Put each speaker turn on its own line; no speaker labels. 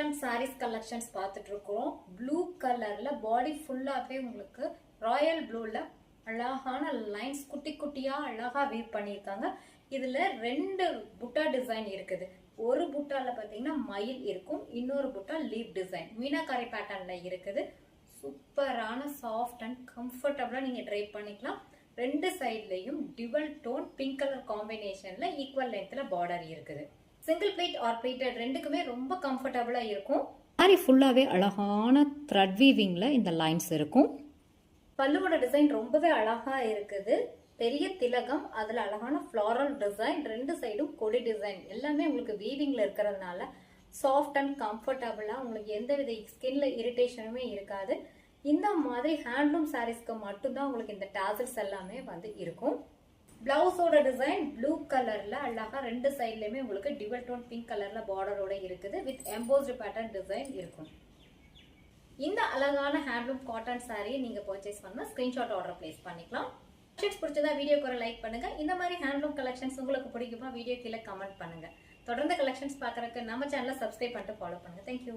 Cotton sarees collections பார்த்துட்டு இருக்கோம். Blue கலர்ல பாடி ஃபுல்லாவே உங்களுக்கு ராயல் ப்ளூல அழகான லைன்ஸ் குட்டி குட்டியா அழகா வீவ் பண்ணியிருக்காங்க. இதுல ரெண்டு புட்டா டிசைன் இருக்குது. ஒரு புட்டால பாத்தீங்கன்னா மயில் இருக்கும், இன்னொரு புட்டா லீப் டிசைன் மீனாகாரி பேட்டர்ன்ல இருக்குது. சூப்பரான சாஃப்ட் அண்ட் கம்ஃபர்டபுளா நீங்க ட்ரை பண்ணிக்கலாம். ரெண்டு சைட்லயும் டிவல் டோன் பிங்க் கலர் காம்பினேஷன்ல ஈக்குவல் லென்த்ல பார்டர் இருக்குது. சிங்கிள் பிளேட் ஆர் பிளேட்டட் ரெண்டுக்குமே ரொம்ப கம்ஃபர்டபுளா இருக்கும். சாரி ஃபுல்லாவே அழகான த்ரெட் வீவிங்ல இந்த லைன்ஸ் இருக்கும். பல்லுவோட டிசைன் ரொம்பவே அழகா இருக்குது. பெரிய திலகம், அதுல அழகான ஃப்ளாரல் டிசைன், ரெண்டு சைடும் கொடி டிசைன் எல்லாமே உங்களுக்கு வீவிங்ல இருக்கிறதுனால சாஃப்ட் அண்ட் கம்ஃபர்டபுளா உங்களுக்கு எந்தவித ஸ்கின்ல இரிட்டேஷனுமே இருக்காது. இந்த மாதிரி ஹேண்ட்லூம் சாரீஸ்க்கு மட்டும்தான் உங்களுக்கு இந்த டாசல்ஸ் எல்லாமே வந்து இருக்கும். பிளவுஸோட டிசைன் ப்ளூ கலர்ல அழகா ரெண்டு சைட்லயுமே உங்களுக்கு டிவல் டோன் பிங்க் கலர்ல பார்டரோட இருக்குது. வித் எம்போஸ்டு பேட்டர்ன் டிசைன் இருக்கும். இந்த அழகான ஹேண்ட்லூம் காட்டன் சாரியை நீங்க பர்ச்சேஸ் பண்ணா ஸ்கிரீன்ஷாட் ஆர்டர் பிளேஸ் பண்ணிக்கலாம். கலெக்ஷன்ஸ் பிடிச்சதா வீடியோக்கு ஒரு லைக் பண்ணுங்க. இந்த மாதிரி ஹேண்ட்லூம் கலெக்ஷன்ஸ் உங்களுக்கு பிடிக்குமா வீடியோ கீழே கமெண்ட் பண்ணுங்க. தொடர்ந்து கலெக்ஷன்ஸ் பார்க்கறதுக்கு நம்ம சேனலை சப்ஸ்கிரைப் பண்ணிட்டு ஃபாலோ பண்ணுங்க. தேங்க்யூ.